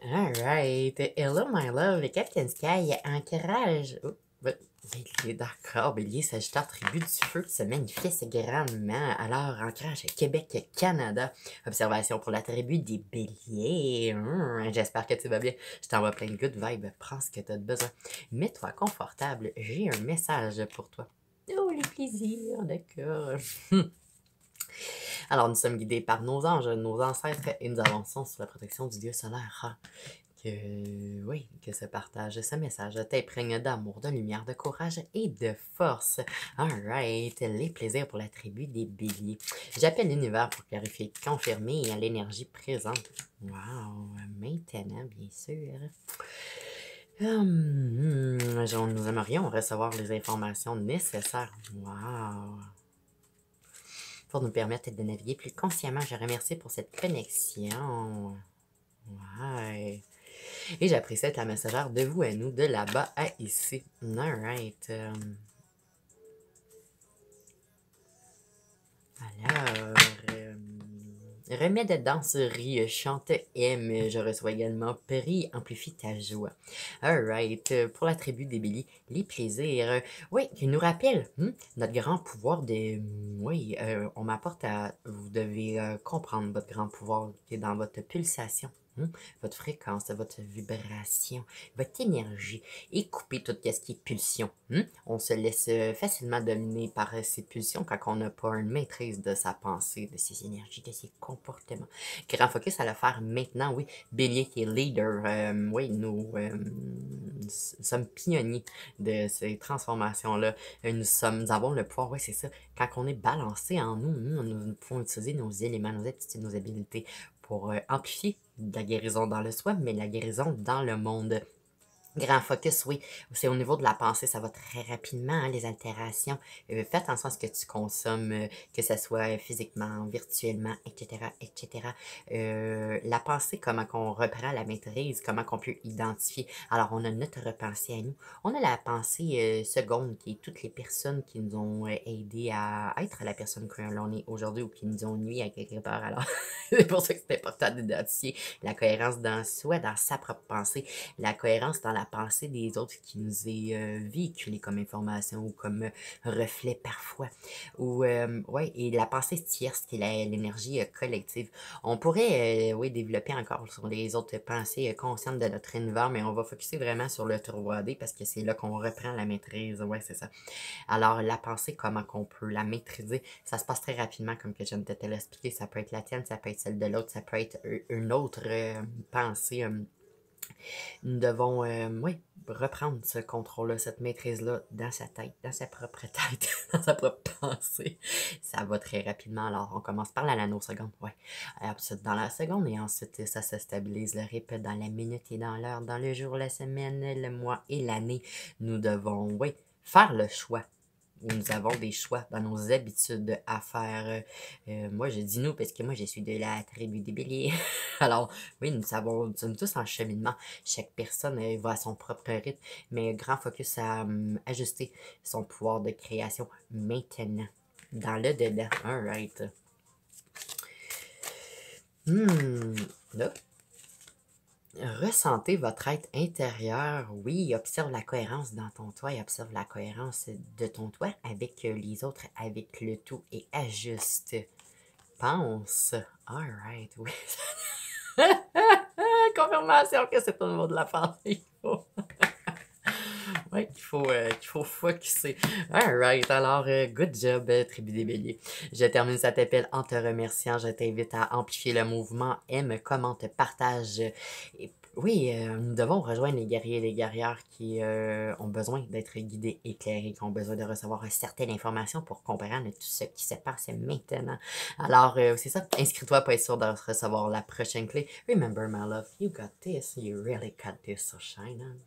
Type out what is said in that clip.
Alright. Hello, my love. Le Captain Sky, ancrage. Oh, bélier, d'accord. Bélier, Sagittaire, tribu du feu qui se manifeste grandement. Alors, ancrage Québec, Canada. Observation pour la tribu des béliers. J'espère que tu vas bien. Je t'envoie plein de good vibes. Prends ce que tu as besoin. Mets-toi confortable. J'ai un message pour toi. Oh, les plaisirs, d'accord. Alors, nous sommes guidés par nos anges, nos ancêtres, et nous avançons sous la protection du Dieu solaire. Oui, que se partage ce message t'imprègne d'amour, de lumière, de courage et de force. Alright, les plaisirs pour la tribu des béliers. J'appelle l'univers pour clarifier, confirmer l'énergie présente. Wow, maintenant, bien sûr. Nous aimerions recevoir les informations nécessaires. Wow. Pour nous permettre de naviguer plus consciemment. Je remercie pour cette connexion. Ouais. Et j'apprécie être la messagère de vous à nous, de là-bas à ici. Alright. Alors, remède, danserie, chante, aime. Je reçois également prie, amplifie ta joie. Alright. Pour la tribu des béliers, les plaisirs. Oui, qui nous rappelle notre grand pouvoir de. Oui, on m'apporte à. Vous devez comprendre votre grand pouvoir qui est dans votre pulsation. Votre fréquence, votre vibration, votre énergie et couper tout ce qui est pulsion. On se laisse facilement dominer par ces pulsions quand on n'a pas une maîtrise de sa pensée, de ses énergies, de ses comportements. Grand focus à le faire maintenant, oui. Bélier qui est leader, oui, nous sommes pionniers de ces transformations-là. Nous avons le pouvoir, oui, c'est ça. Quand on est balancé en nous, nous pouvons utiliser nos éléments, nos aptitudes, nos habiletés pour amplifier la guérison dans le soi, mais la guérison dans le monde. Grand focus, oui. C'est au niveau de la pensée, ça va très rapidement, hein, les altérations. Fais attention à ce que tu consommes, que ce soit physiquement, virtuellement, etc., etc. La pensée, comment qu'on reprend la maîtrise, comment qu'on peut identifier. Alors, on a notre pensée à nous. On a la pensée seconde, qui est toutes les personnes qui nous ont aidé à être la personne que l'on est aujourd'hui ou qui nous ont nuit à quelque part. Alors, c'est pour ça que c'est important d'identifier la cohérence dans soi, dans sa propre pensée, la cohérence dans la pensée des autres qui nous est véhiculée comme information ou comme reflet parfois. Ou, ouais, et la pensée tierce, qui est l'énergie collective. On pourrait, oui, développer encore sur les autres pensées conscientes de notre univers, mais on va focuser vraiment sur le 3D parce que c'est là qu'on reprend la maîtrise. Ouais, c'est ça. Alors, la pensée, comment qu'on peut la maîtriser, ça se passe très rapidement, comme que je viens de te l'expliquer. Ça peut être la tienne, ça peut être celle de l'autre, ça peut être une autre pensée. Nous devons, oui, reprendre ce contrôle-là, cette maîtrise-là dans sa tête, dans sa propre tête, dans sa propre pensée. Ça va très rapidement. Alors, on commence par la nanoseconde, ouais. Ensuite, dans la seconde, et ensuite, ça se stabilise le rythme dans la minute et dans l'heure, dans le jour, la semaine, le mois et l'année. Nous devons, oui, faire le choix où nous avons des choix dans nos habitudes à faire. Moi, je dis nous parce que moi, je suis de la tribu des béliers. Alors, oui, nous sommes tous en cheminement. Chaque personne va à son propre rythme, mais grand focus à ajuster son pouvoir de création maintenant, dans le dedans. Alright. Là, ressentez votre être intérieur. Oui, observe la cohérence dans ton toit et observe la cohérence de ton toit avec les autres, avec le tout et ajuste. Pense. Alright, oui. Confirmation que c'est au niveau de la pensée. Ouais, qu'il faut focusser. Alright, alors, good job, tribu des béliers. Je termine cet appel en te remerciant. Je t'invite à amplifier le mouvement. Aime, commente, partage. Et oui, nous devons rejoindre les guerriers et les guerrières qui ont besoin d'être guidés, éclairés, qui ont besoin de recevoir certaines informations pour comprendre tout ce qui se passe maintenant. Alors, c'est ça. Inscris-toi pour être sûr de recevoir la prochaine clé. Remember, my love, you got this. You really got this, so shine on.